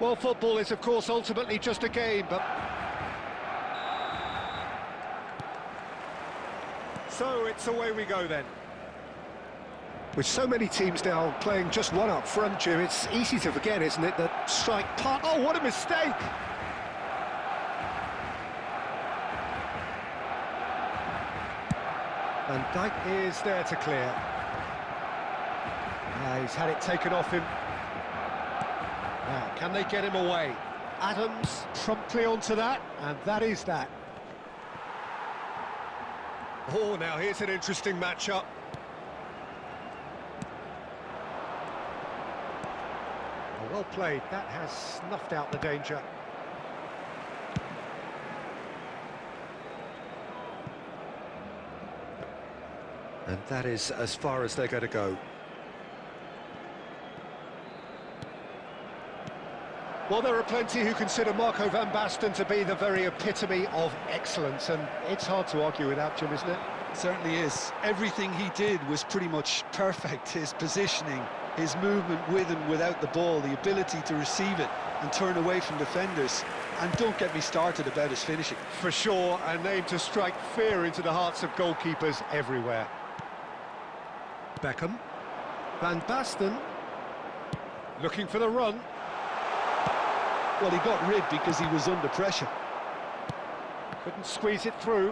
Well, football is, of course, ultimately just a game, but... So, it's away we go then. With so many teams now playing just one up front, Jim, it's easy to forget, isn't it, that strike part... Oh, what a mistake! Van Dijk is there to clear. He's had it taken off him. Now, can they get him away? Adams promptly onto that, and that is that. Oh, now here's an interesting matchup. Oh, well played, that has snuffed out the danger. And that is as far as they're going to go. Well, there are plenty who consider Marco van Basten to be the very epitome of excellence, and it's hard to argue with that, Jim, isn't it? It certainly is. Everything he did was pretty much perfect. His positioning, his movement with and without the ball, the ability to receive it and turn away from defenders. And don't get me started about his finishing. For sure, a name to strike fear into the hearts of goalkeepers everywhere. Beckham. Van Basten. Looking for the run. Well, he got rid because he was under pressure. Couldn't squeeze it through.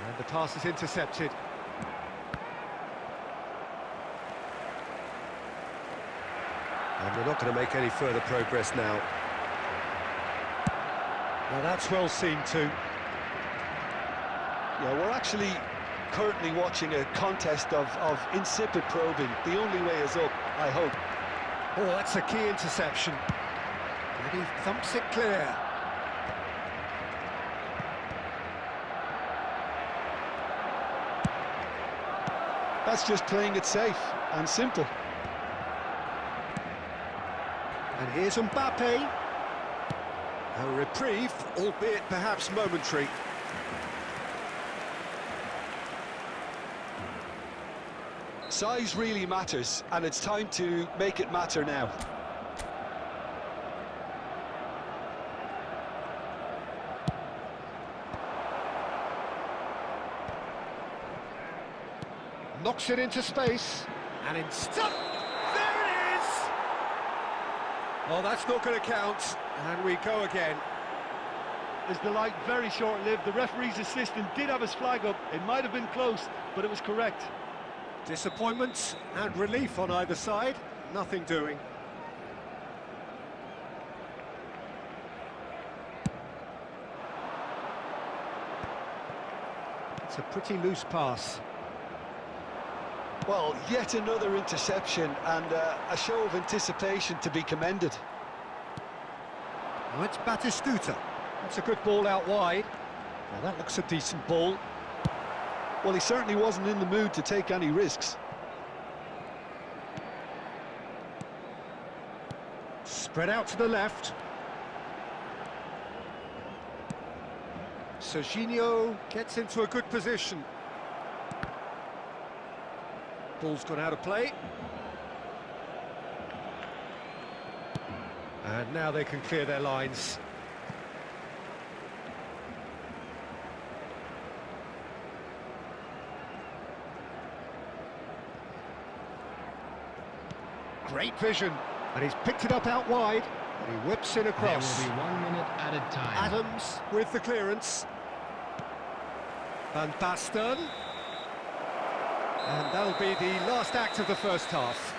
And the pass is intercepted. And they're not going to make any further progress now. Now that's well seen too. Yeah, we're actually currently watching a contest of insipid probing. The only way is up, I hope. Oh, that's a key interception. And he thumps it clear. That's just playing it safe and simple. And here's Mbappe. A reprieve, albeit perhaps momentary. Size really matters, and it's time to make it matter now. Knocks it into space, and in stop. There it is! Oh, that's not going to count, and we go again. Is the light very short-lived? The referee's assistant did have his flag up. It might have been close, but it was correct. Disappointment and relief on either side, nothing doing. It's a pretty loose pass. Well, yet another interception and a show of anticipation to be commended. Now it's Batistuta. That's a good ball out wide. Now that looks a decent ball. Well, he certainly wasn't in the mood to take any risks. Spread out to the left. Serginho gets into a good position. Ball's gone out of play. And now they can clear their lines. Great vision, and he's picked it up out wide, and he whips it across. There will be 1 minute added time. Adams with the clearance. Van Basten. And that'll be the last act of the first half.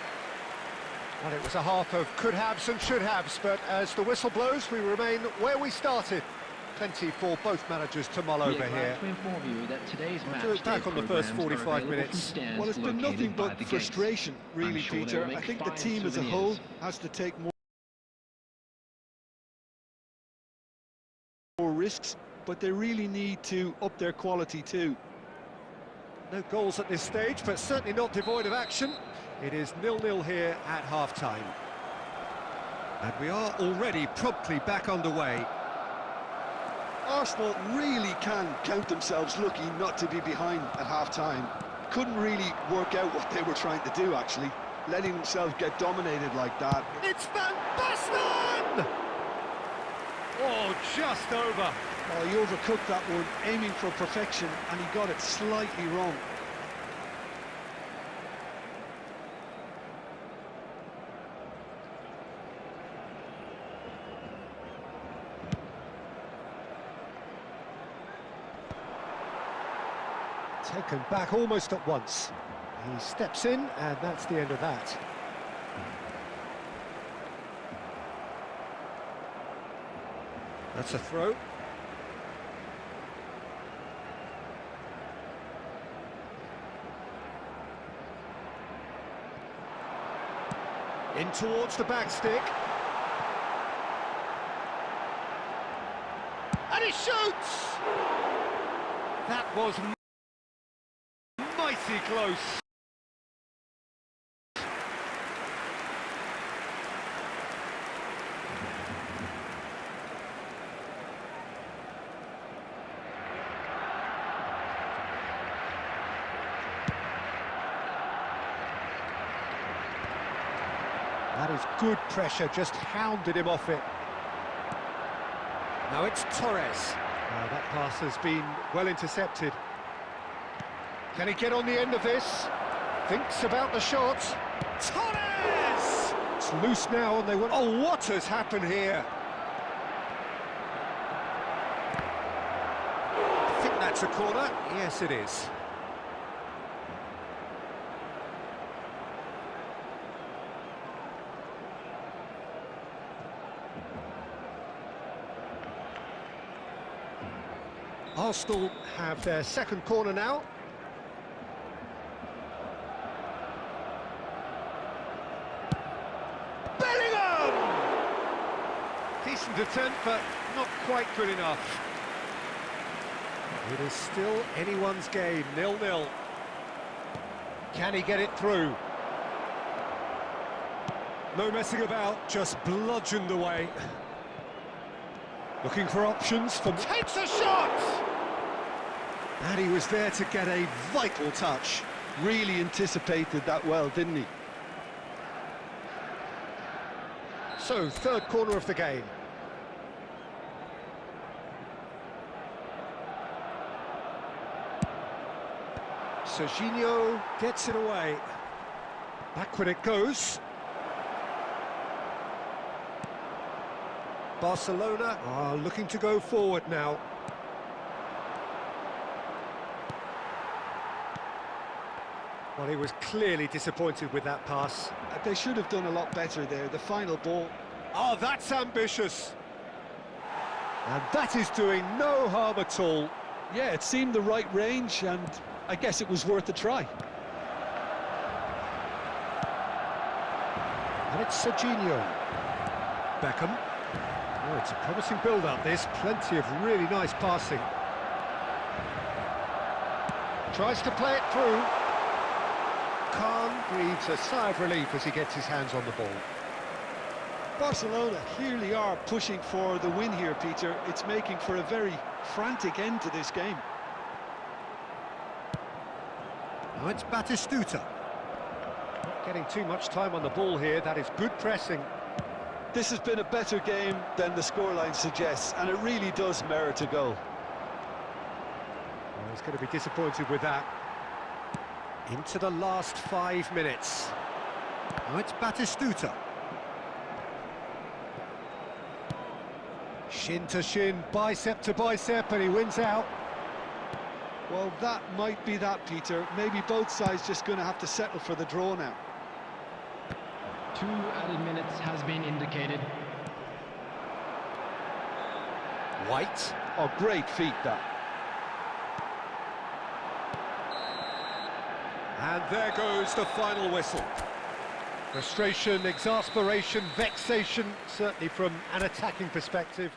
Well, it was a half of could-haves and should-haves, but as the whistle blows, we remain where we started. Plenty for both managers to mull over here. To inform you that today's match Do it back on the first 45 minutes. Well, it's been nothing but frustration, really, Peter. I think the team as a whole has to take more risks, but they really need to up their quality too. No goals at this stage, but certainly not devoid of action. It is 0-0 here at half-time. And we are already promptly back underway. Arsenal really can count themselves lucky not to be behind at half-time. Couldn't really work out what they were trying to do, actually, letting themselves get dominated like that. It's Van Basten! Oh, just over. Oh, he overcooked that one, aiming for perfection, and he got it slightly wrong. Taken back almost at once. He steps in, and that's the end of that. That's a throw. In towards the back stick. And he shoots! That was mighty close. That is good pressure, just hounded him off it. Now it's Torres. That pass has been well intercepted. Can he get on the end of this? Thinks about the shot. Torres! It's loose now and they want... Oh, what has happened here? I think that's a corner. Yes, it is. Arsenal have their second corner now. Bellingham! Decent attempt, but not quite good enough. It is still anyone's game, 0-0. Can he get it through? No messing about, just bludgeoned away. Looking for options for... Takes a shot! And he was there to get a vital touch. Really anticipated that well, didn't he? So, third corner of the game. Serginho gets it away. Backward it goes. Barcelona are looking to go forward now. Well, he was clearly disappointed with that pass. They should have done a lot better there. The final ball. Oh, that's ambitious. And that is doing no harm at all. Yeah, it seemed the right range, and I guess it was worth a try. And it's Serginho. Beckham. Oh, it's a promising build-up, this. Plenty of really nice passing. Tries to play it through. Khan breathes a sigh of relief as he gets his hands on the ball. Barcelona clearly are pushing for the win here, Peter. It's making for a very frantic end to this game. Now it's Batistuta. Not getting too much time on the ball here. That is good pressing. This has been a better game than the scoreline suggests, and it really does merit a goal. Well, he's going to be disappointed with that. Into the last 5 minutes. Now it's Batistuta. Shin to shin, bicep to bicep, and he wins out. Well, that might be that, Peter. Maybe both sides just going to have to settle for the draw now. 2 added minutes has been indicated. White. Oh, great feat, that. And there goes the final whistle. Frustration, exasperation, vexation, certainly from an attacking perspective.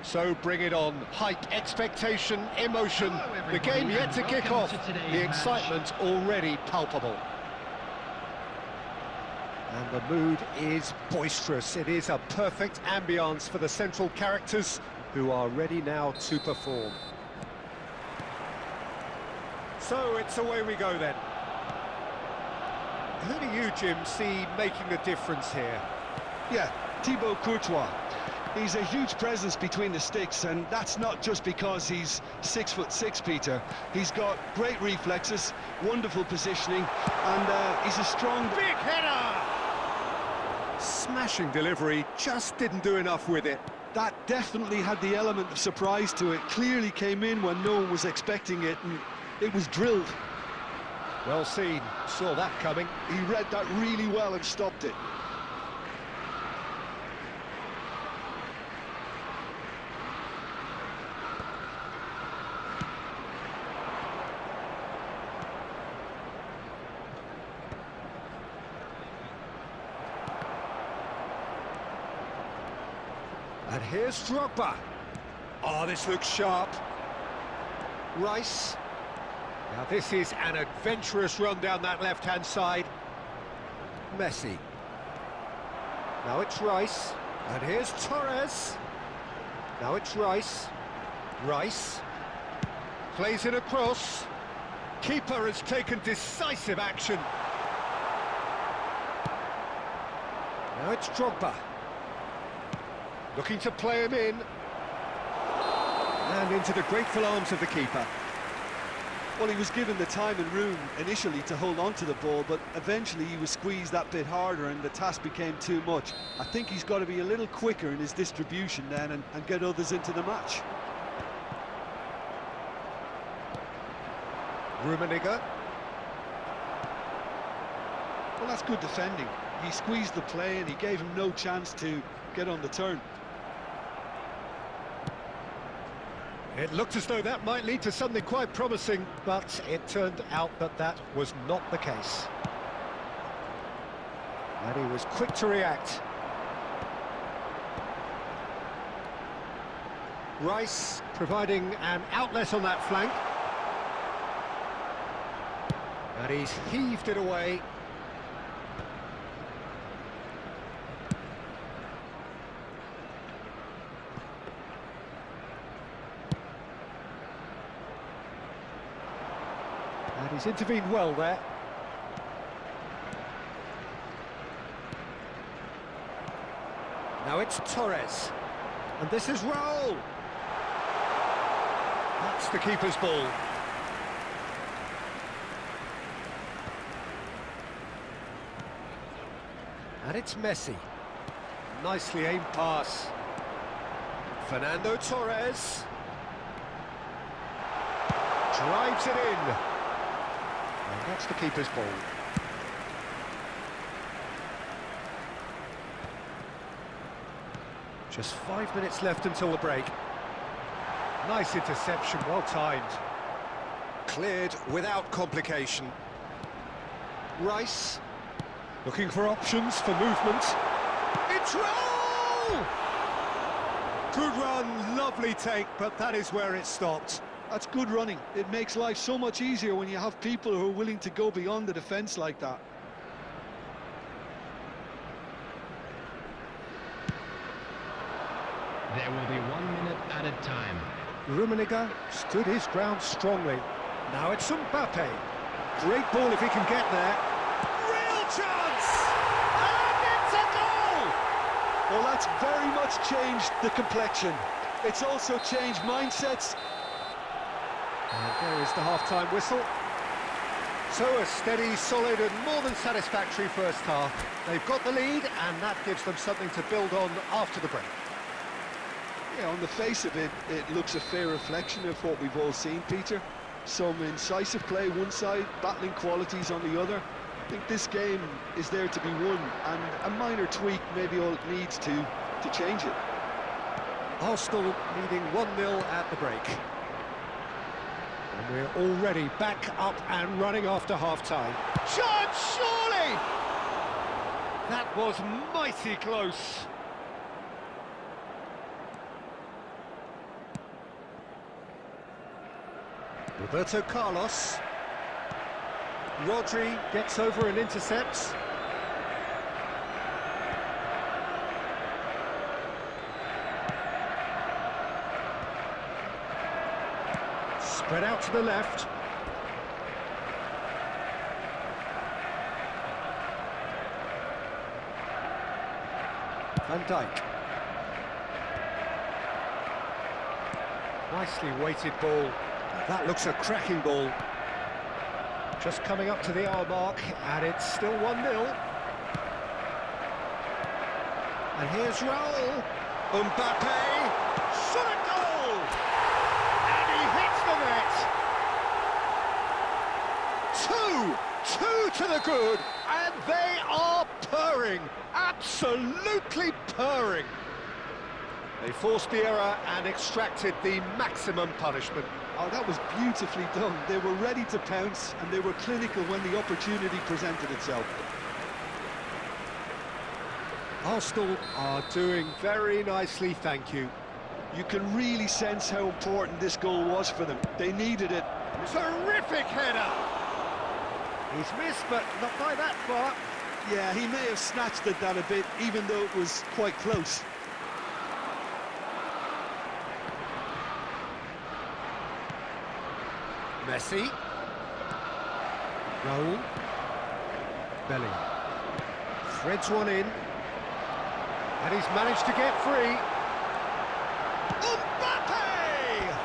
So bring it on. Hype, expectation, emotion. The game yet to kick off. The excitement already palpable. And the mood is boisterous. It is a perfect ambience for the central characters who are ready now to perform. So it's away we go then. Who do you, Jim, see making the difference here? Yeah, Thibaut Courtois. He's a huge presence between the sticks, and that's not just because he's 6'6", Peter. He's got great reflexes, wonderful positioning, and he's a strong... Big header! Smashing delivery, just didn't do enough with it. That definitely had the element of surprise to it. Clearly came in when no one was expecting it, and it was drilled. Well seen, saw that coming. He read that really well and stopped it. And here's Drogba. Oh, this looks sharp. Rice. Now this is an adventurous run down that left-hand side. Messi. Now it's Rice. And here's Torres. Now it's Rice. Rice. Plays it across. Keeper has taken decisive action. Now it's Drogba. Looking to play him in. And into the grateful arms of the keeper. Well, he was given the time and room initially to hold on to the ball, but eventually he was squeezed that bit harder and the task became too much. I think he's got to be a little quicker in his distribution then and get others into the match. Rummenigge. Well, that's good defending. He squeezed the play and he gave him no chance to get on the turn. It looked as though that might lead to something quite promising, but it turned out that that was not the case. And he was quick to react. Rice providing an outlet on that flank. And he's heaved it away. And he's intervened well there. Now it's Torres. And this is Raul. That's the keeper's ball. And it's Messi. Nicely aimed pass. Fernando Torres. Drives it in. And that's the keeper's ball. Just 5 minutes left until the break. Nice interception, well timed. Cleared without complication. Rice, looking for options for movement. It's Raul! Good run, lovely take, but that is where it stopped. That's good running. It makes life so much easier when you have people who are willing to go beyond the defence like that. There will be 1 minute added time. Rummenigge stood his ground strongly. Now it's Mbappe. Great ball if he can get there. Real chance! And it's a goal! Well, that's very much changed the complexion. It's also changed mindsets. And there is the half-time whistle. So a steady, solid and more than satisfactory first half. They've got the lead and that gives them something to build on after the break. Yeah, on the face of it, it looks a fair reflection of what we've all seen, Peter. Some incisive play one side, battling qualities on the other. I think this game is there to be won, and a minor tweak maybe all it needs to change it. Arsenal leading 1-0 at the break. And we're already back up and running after half-time. Chance, surely! That was mighty close. Roberto Carlos. Rodri gets over and intercepts. Spread out to the left. Van Dijk. Nicely weighted ball. That looks a cracking ball. Just coming up to the hour mark, and it's still 1-0. And here's Raul. Mbappe. Shot a goal! And he hits the net. Two to the good, and they are purring. Absolutely purring. They forced the error and extracted the maximum punishment. Oh, that was beautifully done. They were ready to pounce, and they were clinical when the opportunity presented itself. Arsenal are doing very nicely, thank you. You can really sense how important this goal was for them. They needed it. Terrific header! He's missed, but not by that far. Yeah, he may have snatched at that a bit, even though it was quite close. Messi. Raul. Belly. Threads one in. And he's managed to get free. Mbappe!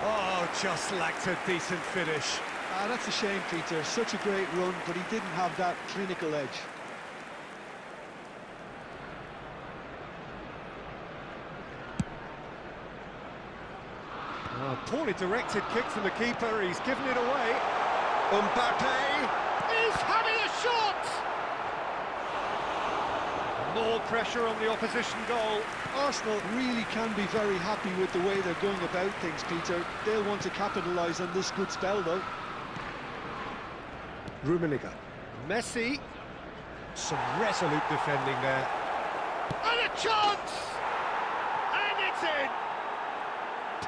Oh, just lacked a decent finish. Ah, that's a shame, Peter. Such a great run, but he didn't have that clinical edge. Oh, poorly directed kick from the keeper, he's given it away. Mbappe is having a shot! More pressure on the opposition goal. Arsenal really can be very happy with the way they're going about things, Peter. They'll want to capitalise on this good spell, though. Rummenigge. Messi. Some resolute defending there. And a chance! And it's in!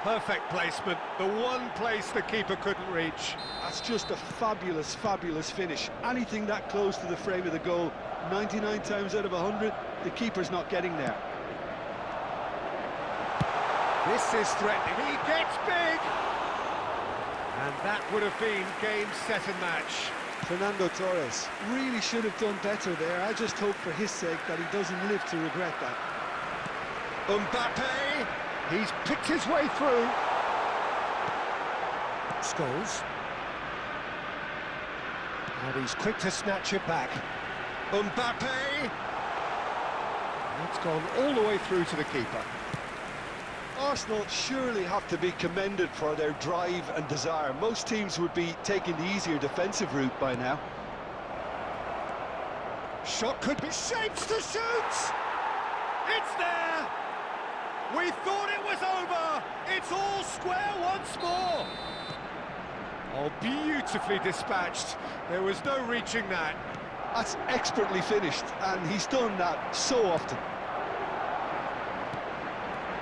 Perfect placement, the one place the keeper couldn't reach. That's just a fabulous, fabulous finish. Anything that close to the frame of the goal, 99 times out of 100, the keeper's not getting there. This is threatening, he gets big! And that would have been game, set and match. Fernando Torres really should have done better there. I just hope for his sake that he doesn't live to regret that. Mbappe, he's picked his way through. Scholes. And he's quick to snatch it back. Mbappe. It's gone all the way through to the keeper. Arsenal surely have to be commended for their drive and desire. Most teams would be taking the easier defensive route by now. Shot could be shapes to shoot! It's there! We thought it was over! It's all square once more! Oh, beautifully dispatched. There was no reaching that. That's expertly finished, and he's done that so often.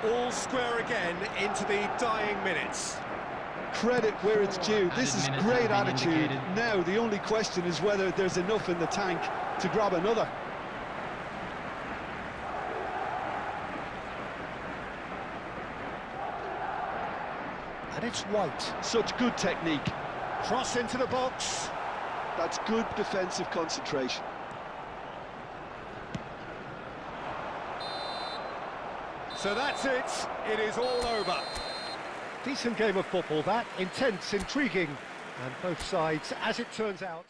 All square again into the dying minutes. Credit where it's due. This is great attitude. Indicated. Now, the only question is whether there's enough in the tank to grab another. And it's White. Such good technique. Cross into the box. That's good defensive concentration. So that's it. It is all over. Decent game of football, that. Intense, intriguing. And both sides, as it turns out...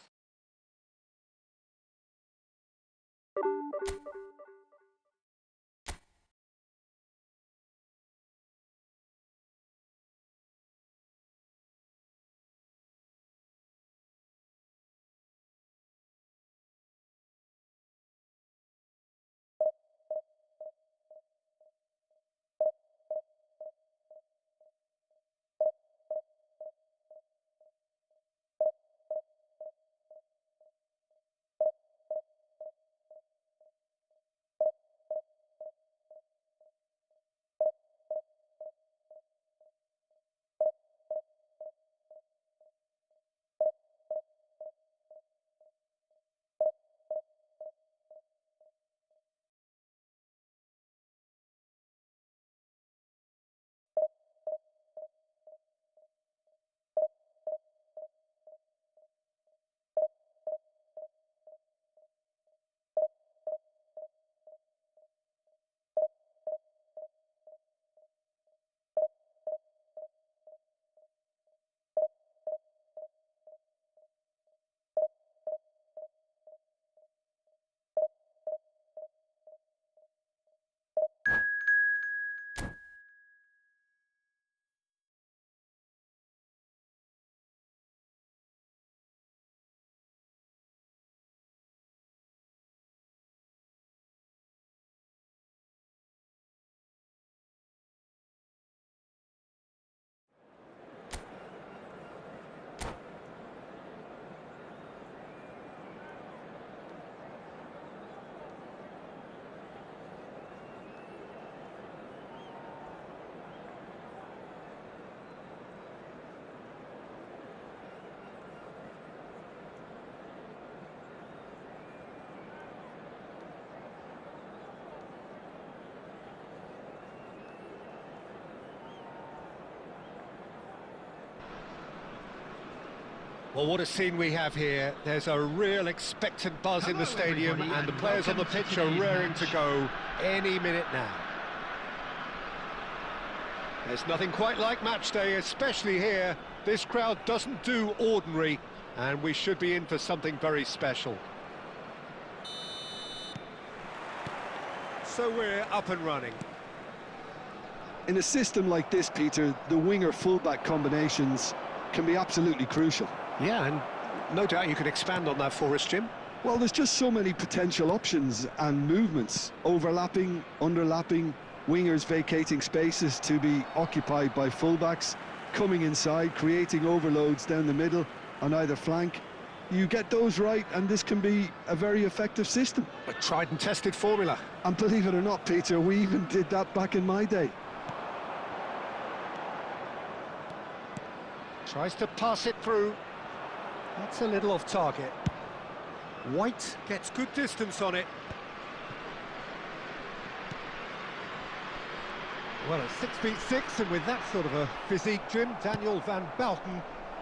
Well, what a scene we have here. There's a real expectant buzz in the stadium, and the players on the pitch are raring to go any minute now. There's nothing quite like match day, especially here. This crowd doesn't do ordinary, and we should be in for something very special. So we're up and running. In a system like this, Peter, the winger-fullback combinations can be absolutely crucial. Yeah, and no doubt you can expand on that for us, Jim. Well, there's just so many potential options and movements, overlapping, underlapping, wingers vacating spaces to be occupied by fullbacks, coming inside, creating overloads down the middle on either flank. You get those right, and this can be a very effective system. A tried and tested formula. And believe it or not, Peter, we even did that back in my day. Tries to pass it through. That's a little off target. White gets good distance on it. Well, at 6'6", and with that sort of a physique, Jim, Daniel van Bouten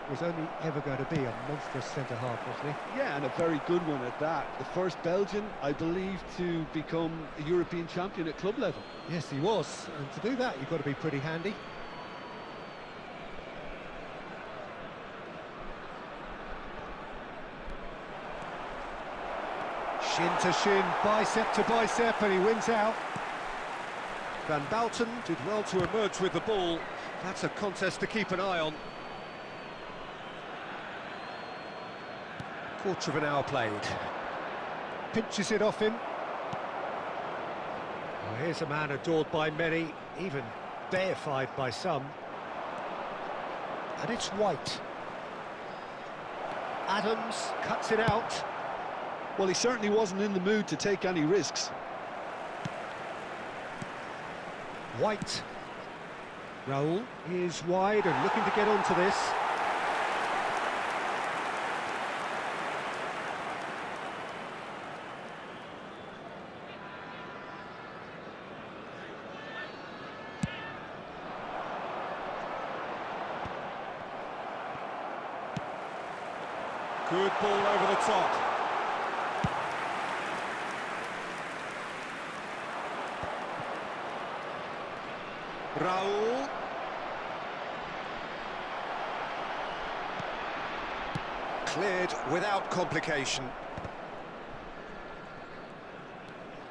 was only ever going to be a monstrous centre-half, wasn't he? Yeah, and a very good one at that. The first Belgian, I believe, to become a European champion at club level. Yes, he was. And to do that, you've got to be pretty handy. Shin to shin, bicep to bicep, and he wins out. Van Bouten did well to emerge with the ball. That's a contest to keep an eye on. Quarter of an hour played. Pinches it off him. Oh, here's a man adored by many, even deified by some. And it's White. Adams cuts it out. Well, he certainly wasn't in the mood to take any risks. White. Raul is wide and looking to get onto this. Good ball over the top. Raul. Cleared without complication.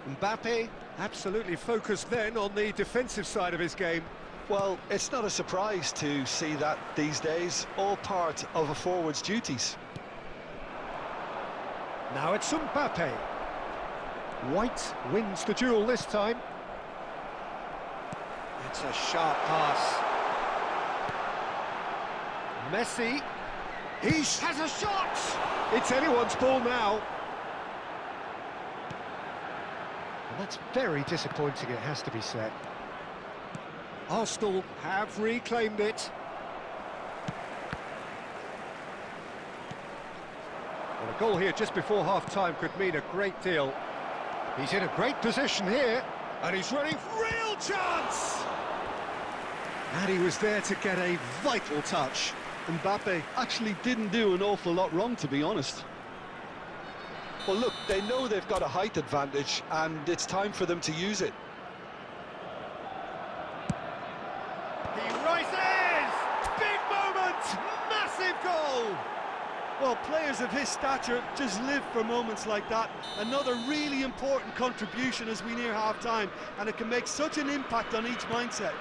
Mbappe absolutely focused then on the defensive side of his game. Well, it's not a surprise to see that these days, all part of a forward's duties. Now it's Mbappe. White wins the duel this time. It's a sharp pass. Messi. He has a shot! It's anyone's ball now. And that's very disappointing, it has to be said. Arsenal have reclaimed it. Well, a goal here just before half-time could mean a great deal. He's in a great position here, and he's running real chance! And he was there to get a vital touch. Mbappe actually didn't do an awful lot wrong, to be honest. Well, look, they know they've got a height advantage, and it's time for them to use it. He rises! Big moment! Massive goal! Well, players of his stature just live for moments like that. Another really important contribution as we near half-time, and it can make such an impact on each mindset.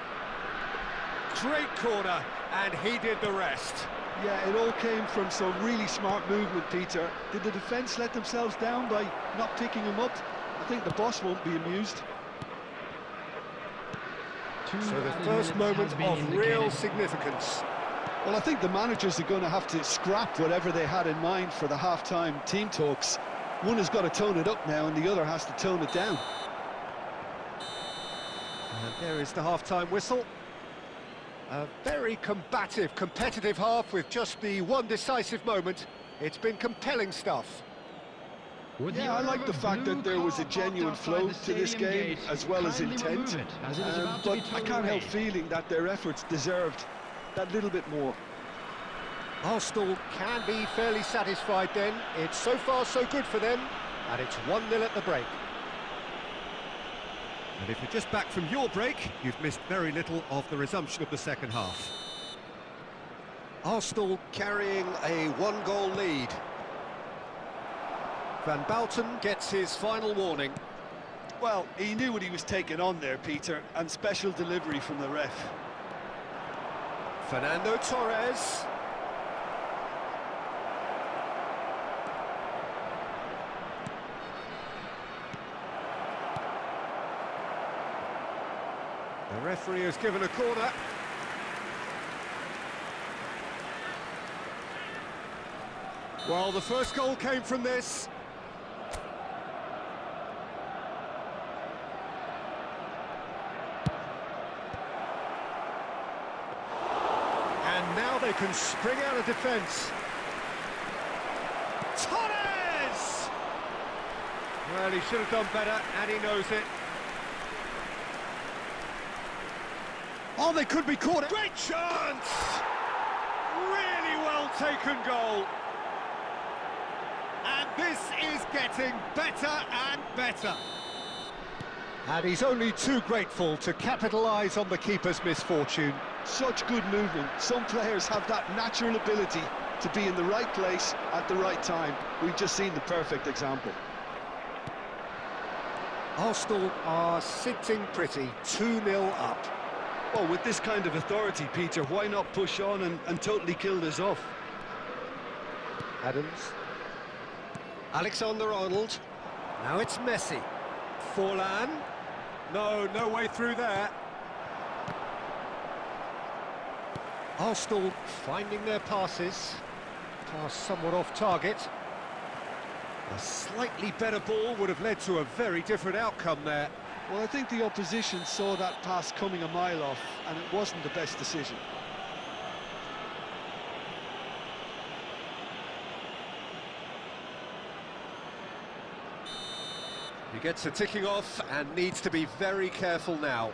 Great corner, and he did the rest. Yeah, it all came from some really smart movement, Peter. Did the defence let themselves down by not picking him up? I think the boss won't be amused. So the first moment of real significance. Well, I think the managers are going to have to scrap whatever they had in mind for the half-time team talks. One has got to tone it up now, and the other has to tone it down. And there is the half-time whistle. A very combative, competitive half with just the one decisive moment. It's been compelling stuff. Yeah, I like the fact that there was a genuine flow to this game, as well as intent. But I can't help feeling that their efforts deserved that little bit more. Arsenal can be fairly satisfied then. It's so far so good for them, and it's 1-0 at the break. And if you're just back from your break, you've missed very little of the resumption of the second half. Arsenal carrying a one-goal lead. Van Bouten gets his final warning. Well, he knew what he was taking on there, Peter, and special delivery from the ref. Fernando Torres. The referee has given a corner. Well, the first goal came from this. And now they can spring out of defence. Torres! Well, he should have done better, and he knows it. Oh, they could be caught. Great chance! Really well taken goal. And this is getting better and better. And he's only too grateful to capitalise on the keeper's misfortune. Such good movement. Some players have that natural ability to be in the right place at the right time. We've just seen the perfect example. Arsenal are sitting pretty, 2-0 up. Well, with this kind of authority, Peter, why not push on and totally kill this off? Adams. Alexander-Arnold. Now it's Messi. Forlan. No way through there. Arsenal finding their passes. Pass somewhat off target. A slightly better ball would have led to a very different outcome there. Well, I think the opposition saw that pass coming a mile off, and it wasn't the best decision. He gets a ticking off and needs to be very careful now.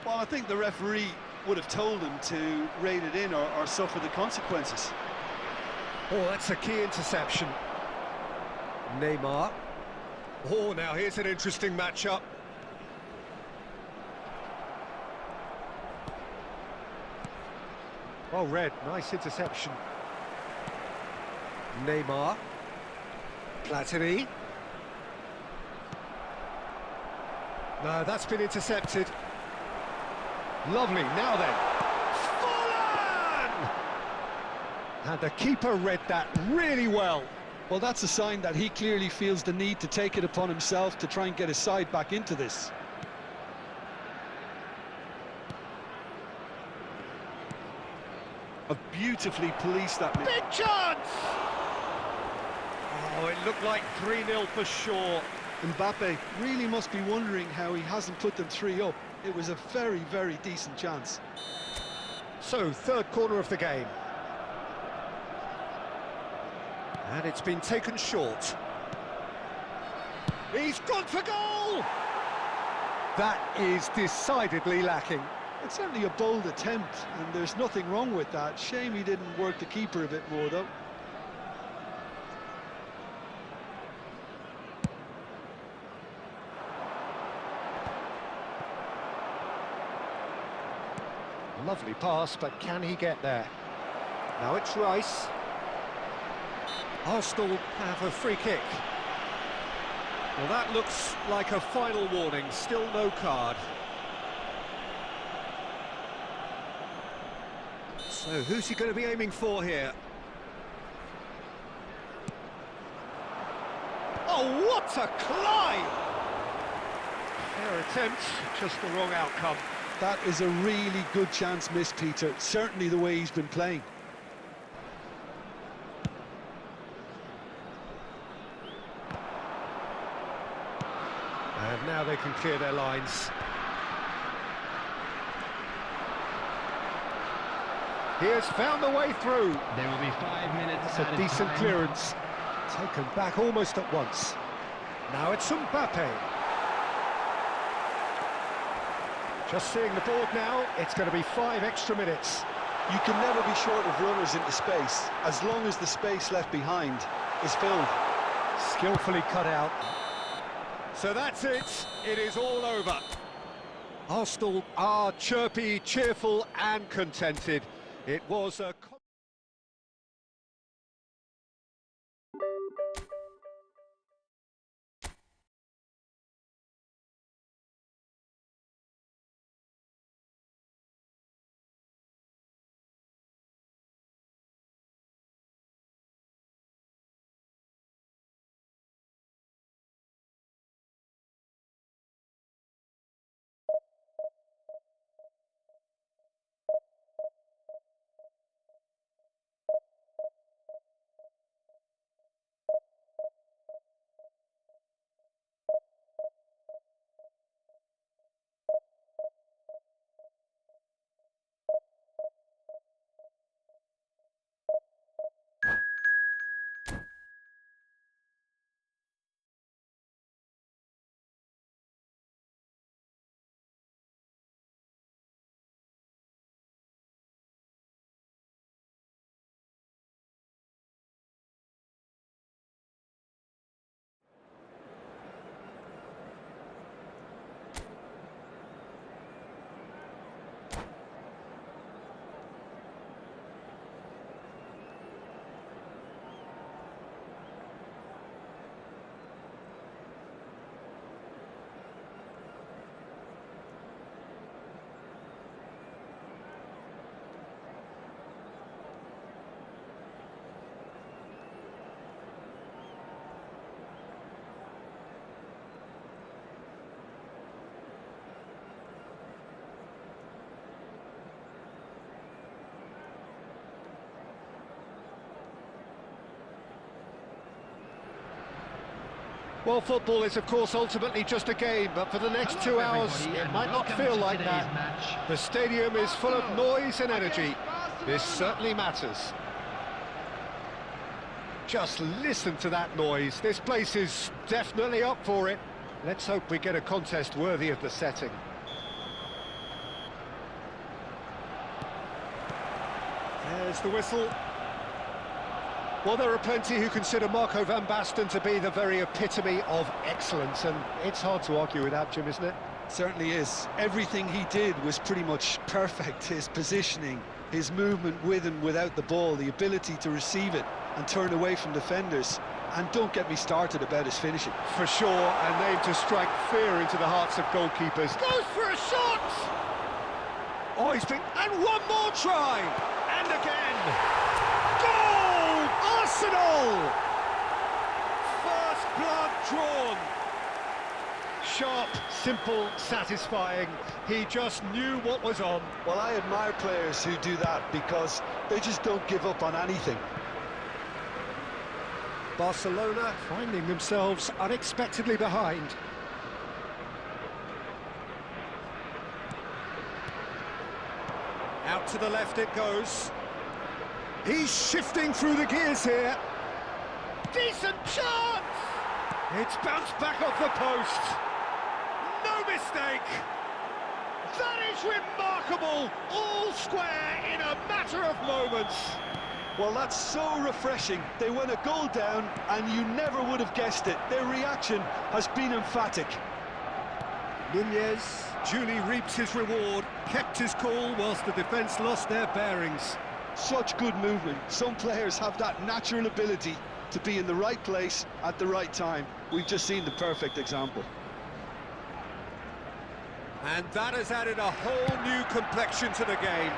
Well, I think the referee would have told him to rein it in or suffer the consequences. Oh, that's a key interception. Neymar. Oh, now here's an interesting matchup. Oh, Red, nice interception. Neymar. Platini. No, that's been intercepted. Lovely, now then. Forlan! And the keeper read that really well. Well, that's a sign that he clearly feels the need to take it upon himself to try and get his side back into this. A beautifully policed that. Big chance! Oh, it looked like 3-0 for sure. Mbappe really must be wondering how he hasn't put them 3 up. It was a very, very decent chance. So, third corner of the game. And it's been taken short. He's gone for goal! That is decidedly lacking. It's certainly a bold attempt, and there's nothing wrong with that. Shame he didn't work the keeper a bit more, though. Lovely pass, but can he get there? Now it's Rice. Arsenal have a free kick. Well, that looks like a final warning, still no card. So who's he going to be aiming for here? Oh, what a climb! Fair attempt, just the wrong outcome. That is a really good chance missed, Peter. Certainly the way he's been playing. And now they can clear their lines. He has found the way through. There will be 5 minutes. It's a decent clearance. Taken back almost at once. Now it's Mbappe. Just seeing the board now, it's going to be 5 extra minutes. You can never be short of runners into space, as long as the space left behind is filled. Skillfully cut out. So that's it. It is all over. Arsenal are chirpy, cheerful and contented. It was a... Well, football is, of course, ultimately just a game, but for the next 2 hours, it might not feel like that. Match. The stadium is full of noise and energy. This certainly matters. Just listen to that noise. This place is definitely up for it. Let's hope we get a contest worthy of the setting. There's the whistle. Well, there are plenty who consider Marco van Basten to be the very epitome of excellence, and it's hard to argue with that, Jim, isn't it? Certainly is. Everything he did was pretty much perfect. His positioning, his movement with and without the ball, the ability to receive it and turn away from defenders. And don't get me started about his finishing. For sure, a name to strike fear into the hearts of goalkeepers. Goes for a shot! Oh, he's been... And one more try! And again! Goal! Arsenal! First blood drawn. Sharp, simple, satisfying. He just knew what was on. Well, I admire players who do that because they just don't give up on anything. Barcelona finding themselves unexpectedly behind. Out to the left it goes. He's shifting through the gears here. Decent chance! It's bounced back off the post. No mistake. That is remarkable! All square in a matter of moments. Well, that's so refreshing. They went a goal down, and you never would have guessed it. Their reaction has been emphatic. Nunez duly reaps his reward, kept his cool whilst the defence lost their bearings. Such good movement. Some players have that natural ability to be in the right place at the right time. We've just seen the perfect example. And that has added a whole new complexion to the game.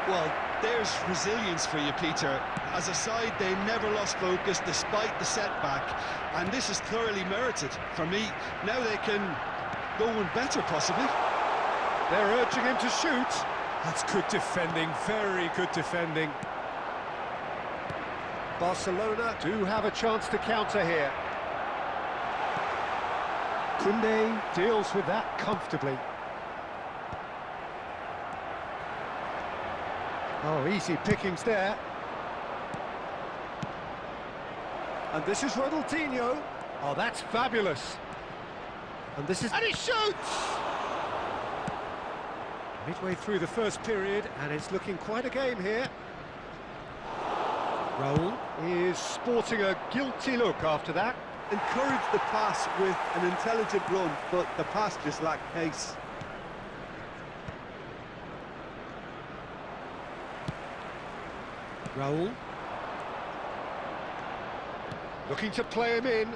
Well, there's resilience for you, Peter. As a side, they never lost focus despite the setback, and this is thoroughly merited. For me, now they can go one better, possibly. They're urging him to shoot. That's good defending, very good defending. Barcelona do have a chance to counter here. Koundé deals with that comfortably. Oh, easy pickings there. And this is Ronaldinho. Oh, that's fabulous. And this is... And he shoots! Midway through the first period, and it's looking quite a game here. Raul is sporting a guilty look after that. Encouraged the pass with an intelligent run, but the pass just lacked pace. Raul. Looking to play him in.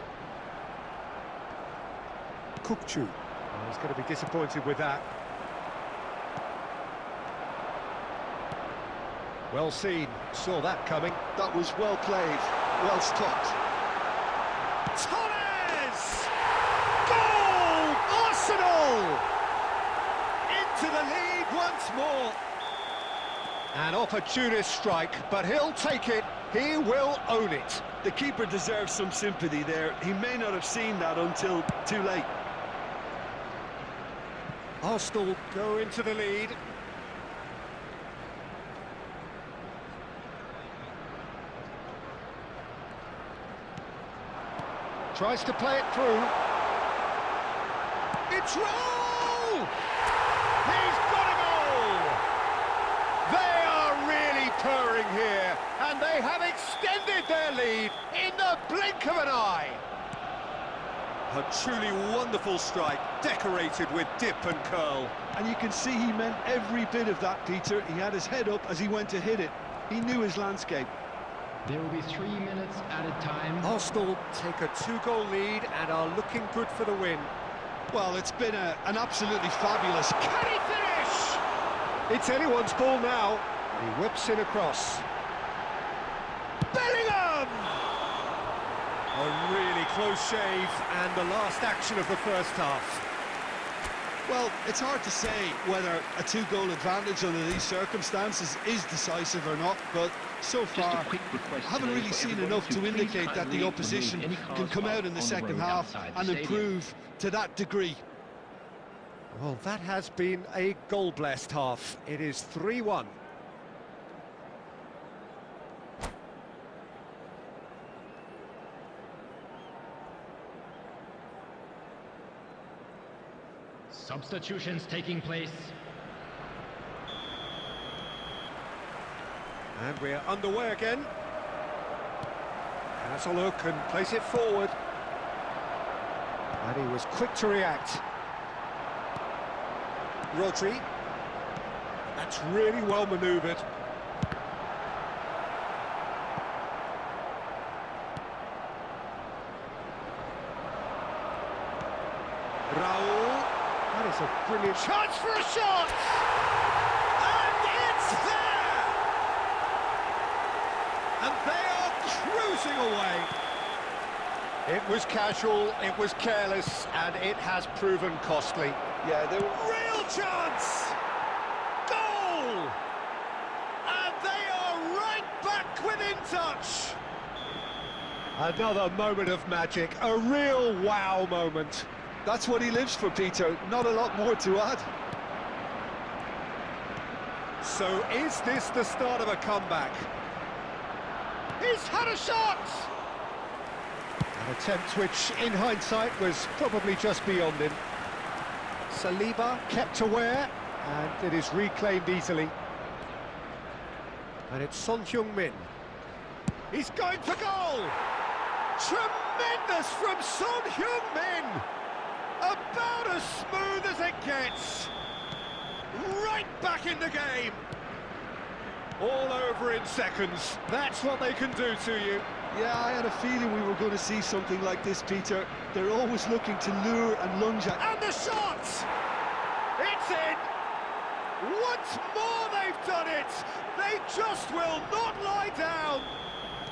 Kukçu. Oh, he's going to be disappointed with that. Well seen, saw that coming. That was well played, well stopped. Torres! Goal! Arsenal! Into the lead once more. An opportunist strike, but he'll take it. He will own it. The keeper deserves some sympathy there. He may not have seen that until too late. Arsenal go into the lead. Tries to play it through. It's Raul! He's got a goal! They are really purring here, and they have extended their lead in the blink of an eye. A truly wonderful strike, decorated with dip and curl. And you can see he meant every bit of that, Peter. He had his head up as he went to hit it. He knew his landscape. There will be 3 minutes added time. Arsenal take a 2-goal lead and are looking good for the win. Well, it's been an absolutely fabulous... Can he finish? It's anyone's ball now. He whips in across. Bellingham! A really close shave and the last action of the first half. Well, it's hard to say whether a 2-goal advantage under these circumstances is decisive or not, but so far I haven't really seen enough to indicate that the opposition can come out in the second half and improve to that degree. Well, that has been a goal-blessed half. It is 3-1. Substitutions taking place. And we're underway again. Has a look and place it forward. And he was quick to react. Rodri. That's really well manoeuvred. Raul. That is a brilliant chance for a shot! And it's there! And they are cruising away. It was casual, it was careless, and it has proven costly. Yeah, they were... Real chance! Goal! And they are right back within touch. Another moment of magic, a real wow moment. That's what he lives for, Peter. Not a lot more to add. So is this the start of a comeback? He's had a shot! An attempt which, in hindsight, was probably just beyond him. Saliba kept aware, and it is reclaimed easily. And it's Son Heung-min. He's going for goal! Tremendous from Son Heung-min! About as smooth as it gets. Right back in the game. All over in seconds. That's what they can do to you. Yeah, I had a feeling we were going to see something like this, Peter. They're always looking to lure and lunge at... And the shot! It's in! Once more they've done it! They just will not lie down!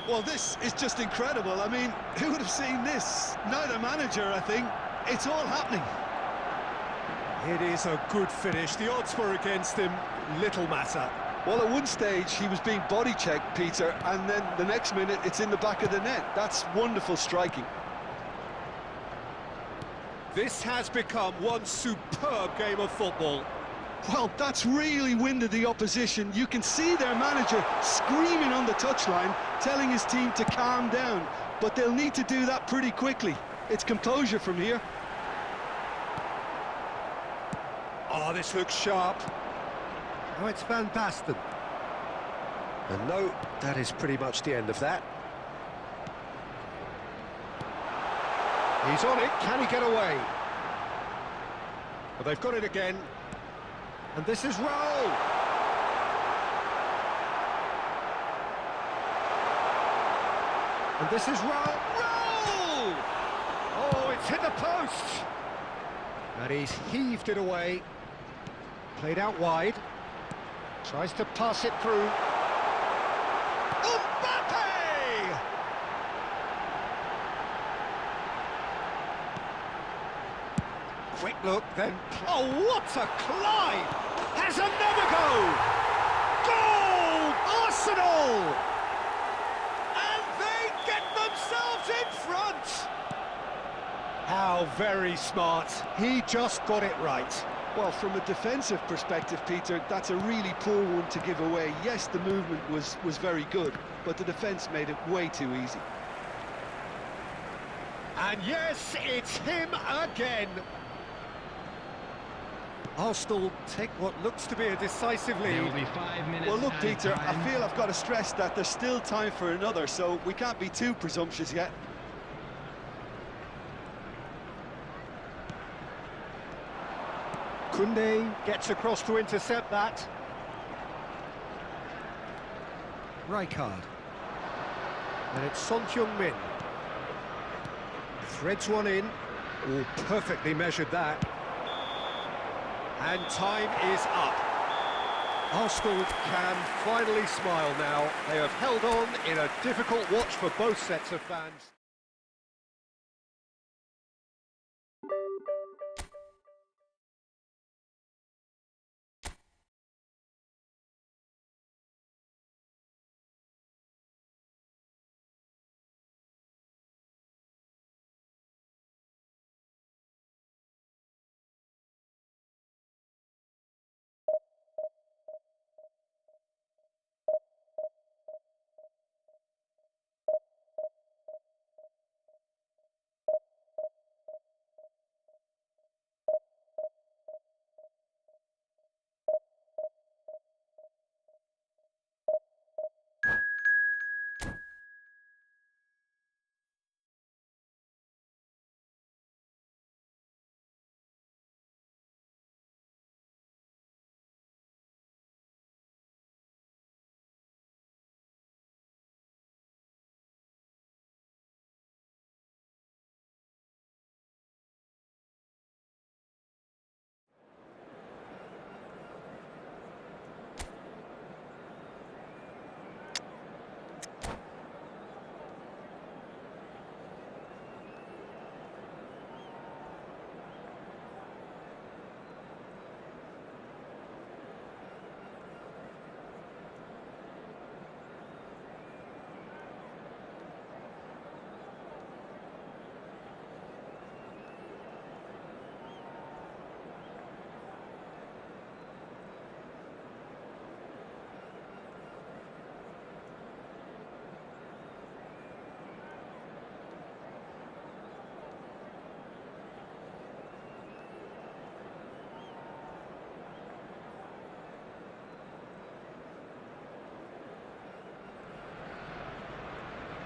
Well, this is just incredible. I mean, who would have seen this? Neither manager, I think. It's all happening. It is a good finish. The odds were against him. Little matter. Well, at one stage, he was being body-checked, Peter, and then the next minute, it's in the back of the net. That's wonderful striking. This has become one superb game of football. Well, that's really winded the opposition. You can see their manager screaming on the touchline, telling his team to calm down, but they'll need to do that pretty quickly. It's composure from here. Oh, this looks sharp. Now it's Van Basten. And no, that is pretty much the end of that. He's on it, can he get away? Well, they've got it again. And this is Raul. And this is Raul. Raul! Oh, it's hit the post. And he's heaved it away. Played out wide. Tries to pass it through. Mbappe! Quick look, then... Oh, what a climb! Has another go! Goal! Arsenal! And they get themselves in front! How very smart. He just got it right. Well, from a defensive perspective, Peter, that's a really poor one to give away. Yes, the movement was very good, but the defence made it way too easy. And yes, it's him again. Arsenal take what looks to be a decisive There lead. will be 5 minutes. Well, look, added Peter, I time. feel I've got to stress that there's still time for another, so we can't be too presumptuous yet. Koundé gets across to intercept that. Rijkaard. And it's Son Heung-min. Threads one in. Oh, perfectly measured that. And time is up. Arsenal can finally smile now. They have held on in a difficult watch for both sets of fans.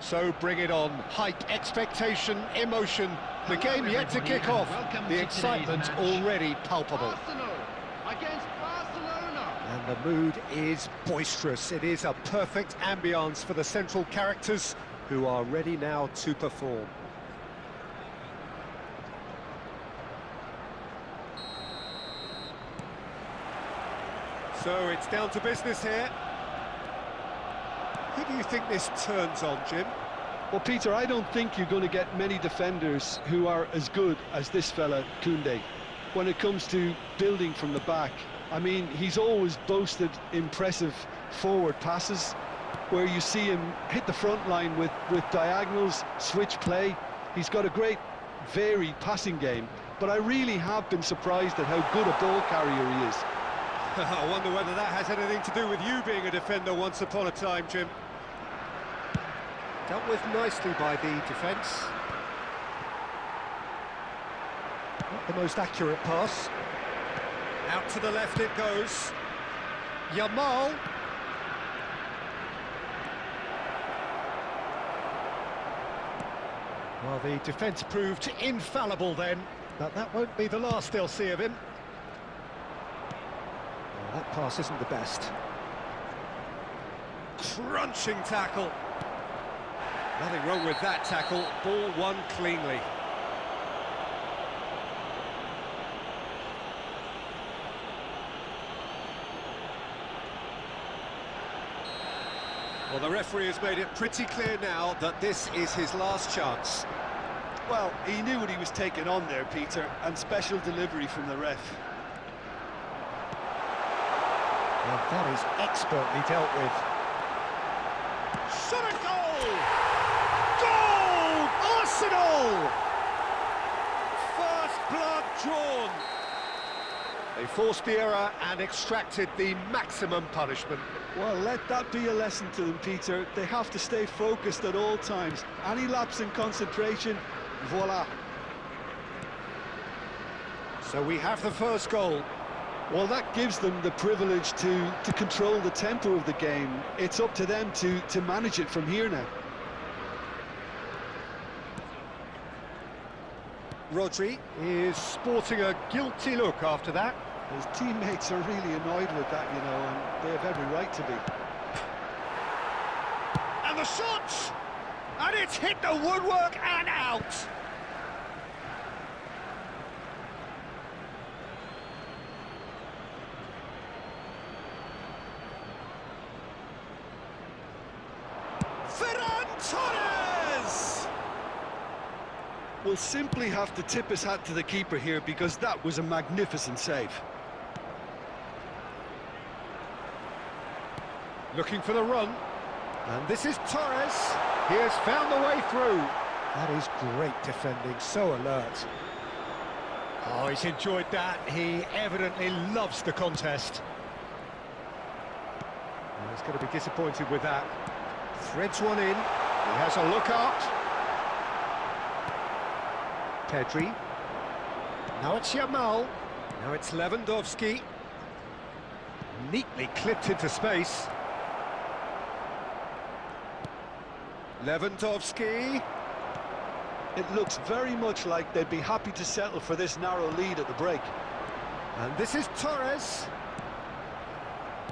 So bring it on. Hype, expectation, emotion. The game yet to kick off. The excitement already palpable. Arsenal against Barcelona. And the mood is boisterous. It is a perfect ambience for the central characters who are ready now to perform. So it's down to business here. Who do you think this turns on, Jim? Well, Peter, I don't think you're going to get many defenders who are as good as this fella, Koundé, when it comes to building from the back. I mean, he's always boasted impressive forward passes, where you see him hit the front line with diagonals, switch play. He's got a great, varied passing game, but I really have been surprised at how good a ball carrier he is. I wonder whether that has anything to do with you being a defender once upon a time, Jim. Dealt with nicely by the defence. Not the most accurate pass. Out to the left it goes. Yamal. Well, the defence proved infallible then, but that won't be the last they'll see of him. Well, that pass isn't the best. Crunching tackle. Nothing wrong with that tackle. Ball won cleanly. Well, the referee has made it pretty clear now that this is his last chance. Well, he knew what he was taking on there, Peter, and special delivery from the ref. Well, that is expertly dealt with. Shot a goal! Goal! Arsenal! First blood drawn. They forced the error and extracted the maximum punishment. Well, let that be a lesson to them, Peter. They have to stay focused at all times. Any lapse in concentration, voila. So we have the first goal. Well, that gives them the privilege to control the tempo of the game. It's up to them to manage it from here now. Rodri is sporting a guilty look after that. His teammates are really annoyed with that, you know, and they have every right to be. And the shot! And it's hit the woodwork and out! Ferran Torres! We'll simply have to tip his hat to the keeper here because that was a magnificent save. Looking for the run, and this is Torres. He has found the way through. That is great defending, so alert. Oh, he's enjoyed that. He evidently loves the contest. Well, he's going to be disappointed with that. Threads one in. He has a look up. Pedri. Now it's Yamal. Now it's Lewandowski. Neatly clipped into space. Lewandowski. It looks very much like they'd be happy to settle for this narrow lead at the break. And this is Torres.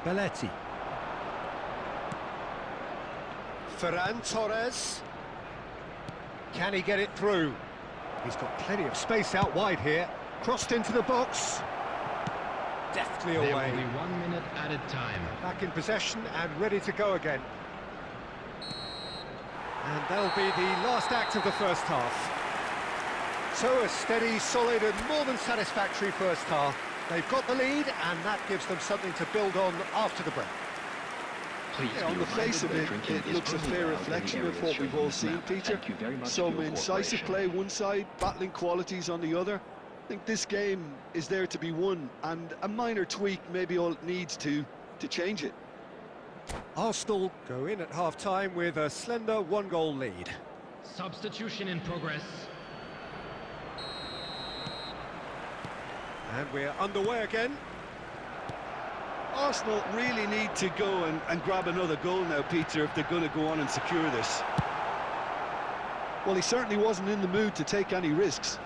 Belletti. Ferran Torres. Can he get it through? He's got plenty of space out wide here. Crossed into the box. Deftly away. They're only 1 minute added time. Back in possession and ready to go again. And that'll be the last act of the first half. So a steady, solid and more than satisfactory first half. They've got the lead and that gives them something to build on after the break. Yeah, on the face of it, it looks a fair reflection of what we've all seen, Peter. Some incisive play one side, battling qualities on the other. I think this game is there to be won, and a minor tweak may be all it needs to change it. Arsenal go in at half-time with a slender one-goal lead. Substitution in progress. And we're underway again. Arsenal really need to go and grab another goal now, Peter, if they're going to go on and secure this. Well, he certainly wasn't in the mood to take any risks.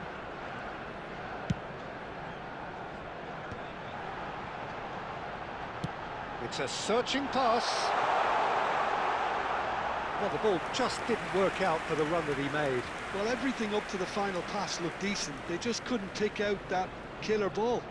It's a searching pass. Well, the ball just didn't work out for the run that he made. Well, everything up to the final pass looked decent. They just couldn't pick out that killer ball.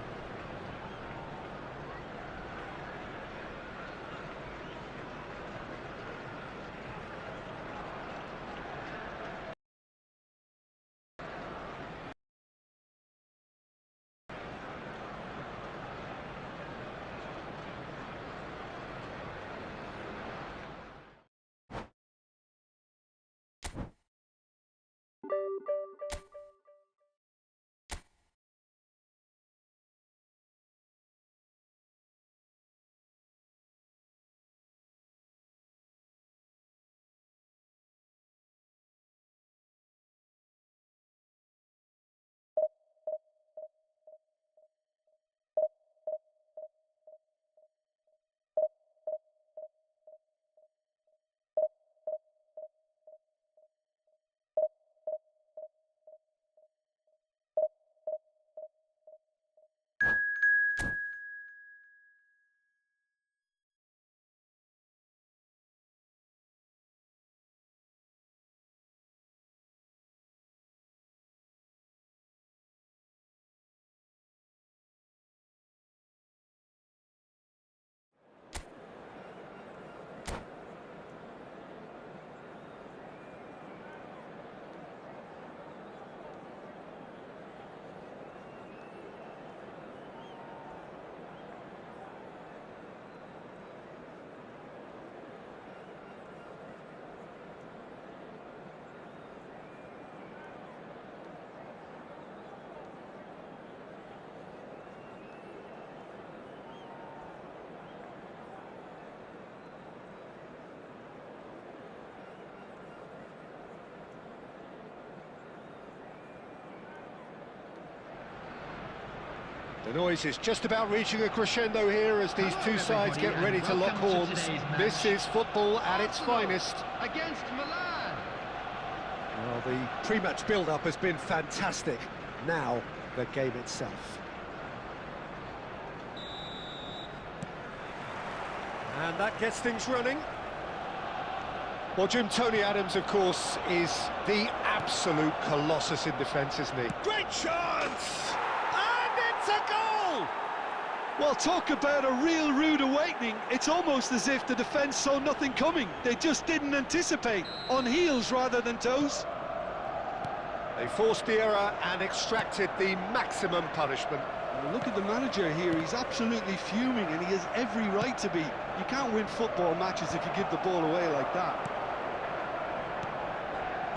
The noise is just about reaching a crescendo here as these two sides get ready to lock horns. This is football at its finest. Against Milan. Well, the pre-match build-up has been fantastic. Now, the game itself. And that gets things running. Well, Jim, Tony Adams, of course, is the absolute colossus in defence, isn't he? Great chance! And it's a goal! Well, talk about a real rude awakening. It's almost as if the defence saw nothing coming. They just didn't anticipate, on heels rather than toes. They forced the error and extracted the maximum punishment. Well, look at the manager here. He's absolutely fuming, and he has every right to be. You can't win football matches if you give the ball away like that.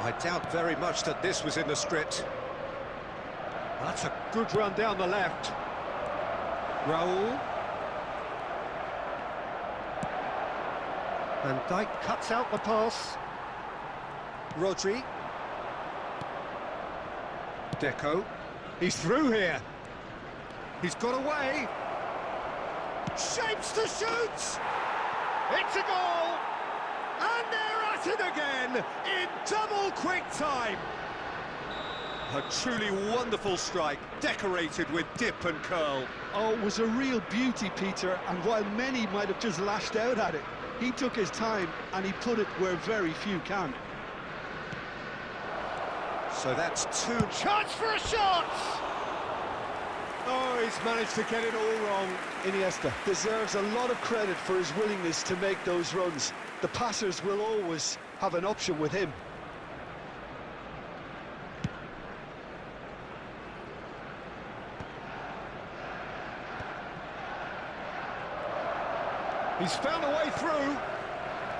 I doubt very much that this was in the script. That's a good run down the left. Raul. Van Dijk cuts out the pass. Rodri. Deco. He's through here. He's got away. Shapes to shoot. It's a goal. And they're at it again in double quick time. A truly wonderful strike, decorated with dip and curl. Oh, it was a real beauty, Peter, and while many might have just lashed out at it, he took his time and he put it where very few can. So that's two. Chance for a shot! Oh, he's managed to get it all wrong. Iniesta deserves a lot of credit for his willingness to make those runs. The passers will always have an option with him. He's found a way through.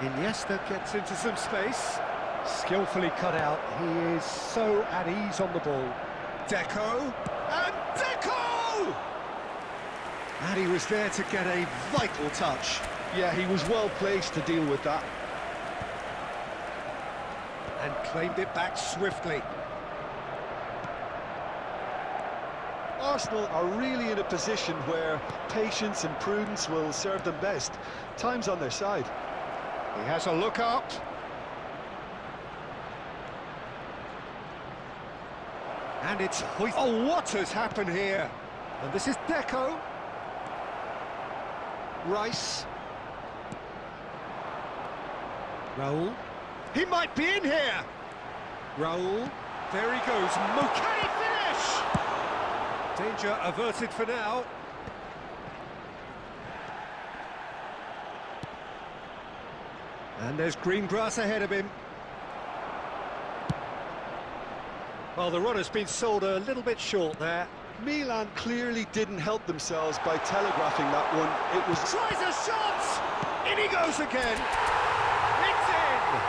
Iniesta gets into some space. Skillfully cut out. He is so at ease on the ball. Deco. And Deco! And he was there to get a vital touch. Yeah, he was well placed to deal with that. And claimed it back swiftly. Arsenal are really in a position where patience and prudence will serve them best. Time's on their side. He has a look up. And it's hoist. Oh, what has happened here? And this is Deco. Rice. Raul. He might be in here. Raul. There he goes. Can he finish? Danger averted for now. And there's green grass ahead of him. Well, the run has been sold a little bit short there. Milan clearly didn't help themselves by telegraphing that one. It was... Tries a shot! In he goes again! It's in!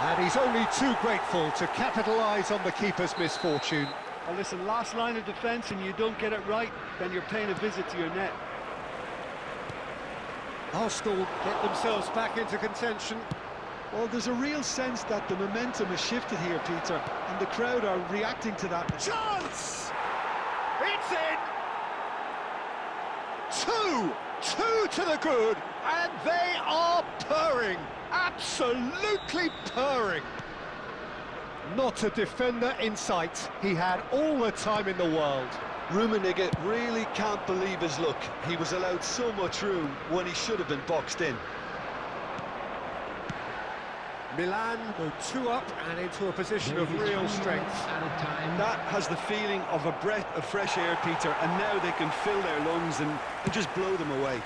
And he's only too grateful to capitalise on the keeper's misfortune. Well, listen, last line of defence and you don't get it right, then you're paying a visit to your net. Arsenal get themselves back into contention. Well, there's a real sense that the momentum has shifted here, Peter, and the crowd are reacting to that. Chance! It's in! Two to the good, and they are purring, absolutely purring. Not a defender in sight. He had all the time in the world. Rummenigge really can't believe his luck. He was allowed so much room when he should have been boxed in. Milan go 2 up and into a position of real strength. That has the feeling of a breath of fresh air, Peter, and now they can fill their lungs and just blow them away.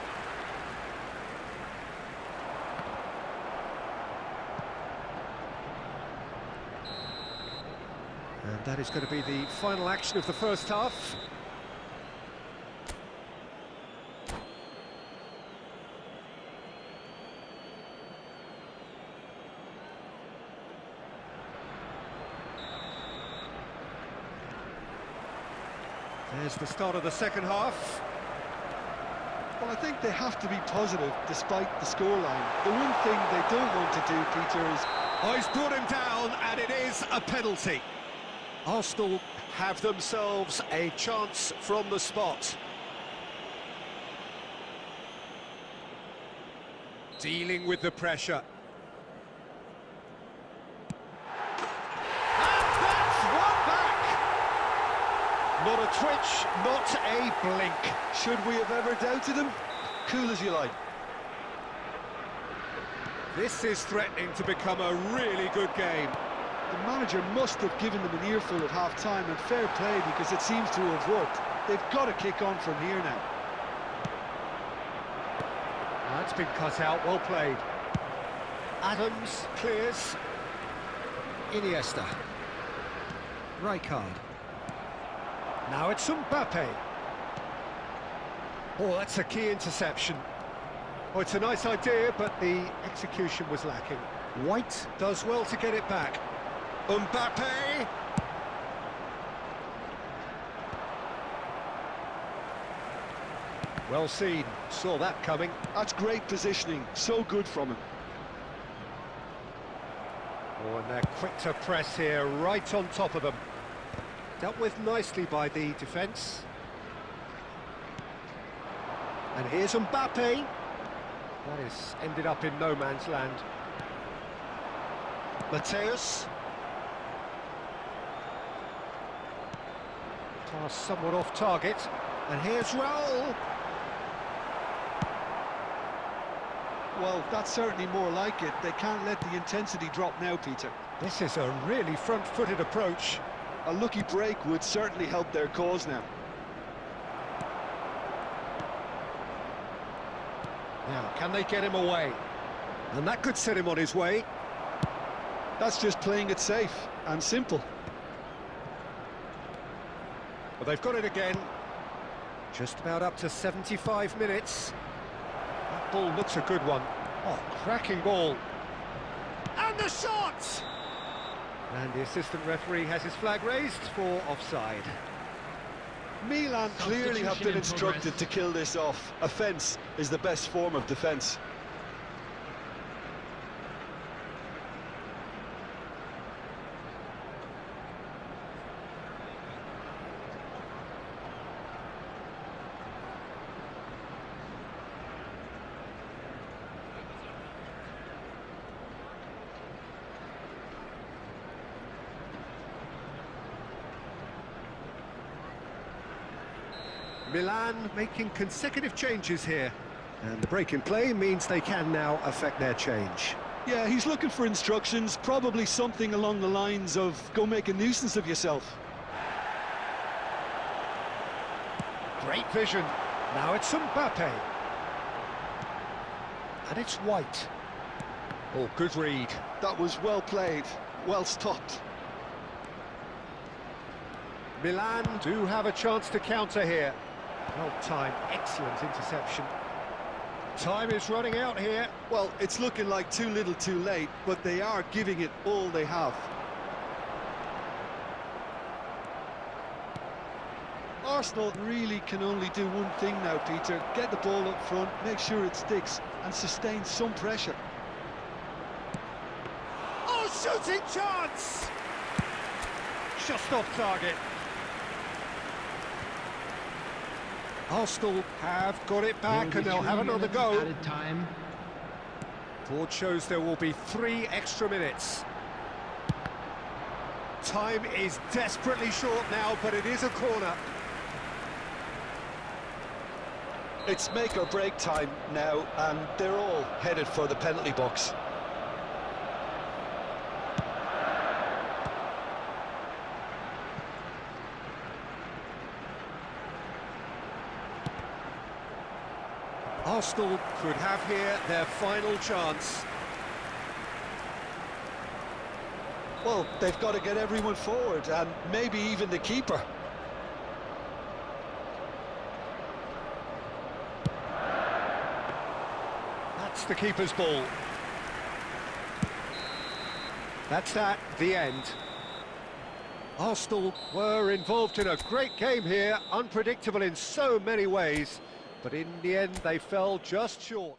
And that is going to be the final action of the first half. There's the start of the second half. Well, I think they have to be positive despite the scoreline. The one thing they don't want to do, Peter, is... Oh, he's brought him down, and it is a penalty. Arsenal have themselves a chance from the spot. Dealing with the pressure. And that's one back! Not a twitch, not a blink. Should we have ever doubted him? Cool as you like. This is threatening to become a really good game. The manager must have given them an earful at half-time, and fair play, because it seems to have worked. They've got to kick on from here now. That's been cut out, well played. Adams clears. Iniesta. Rijkaard. Now it's Mbappe. Oh, that's a key interception. Oh, it's a nice idea, but the execution was lacking. White does well to get it back. Mbappe! Well seen, saw that coming. That's great positioning, so good from him. Oh, and they're quick to press here, right on top of them. Dealt with nicely by the defence. And here's Mbappe. That is ended up in no man's land. Mateus. Pass somewhat off target. And here's Raul. Well, that's certainly more like it. They can't let the intensity drop now, Peter. This is a really front-footed approach. A lucky break would certainly help their cause now. Now, can they get him away? And that could set him on his way. That's just playing it safe and simple. Well, they've got it again. Just about up to 75 minutes. That ball looks a good one. Oh, cracking ball. And the shot! And the assistant referee has his flag raised for offside. Milan clearly have been instructed to kill this off. Offence is the best form of defence. Milan making consecutive changes here. And the break in play means they can now affect their change. Yeah, he's looking for instructions, probably something along the lines of, go make a nuisance of yourself. Great vision. Now it's Mbappe. And it's White. Oh, good read. That was well played, well stopped. Milan do have a chance to counter here. Well timed, excellent interception. Time is running out here. Well, it's looking like too little too late, but they are giving it all they have. Arsenal really can only do one thing now, Peter. Get the ball up front, make sure it sticks, and sustain some pressure. Oh, shooting chance! Just off target. Arsenal have got it back and they'll have another go. Added time. Board shows there will be 3 extra minutes. Time is desperately short now, but it is a corner. It's make or break time now, and they're all headed for the penalty box. Arsenal could have here their final chance. Well, they've got to get everyone forward, and maybe even the keeper. That's the keeper's ball. That's that, the end. Arsenal were involved in a great game here, unpredictable in so many ways, but in the end they fell just short.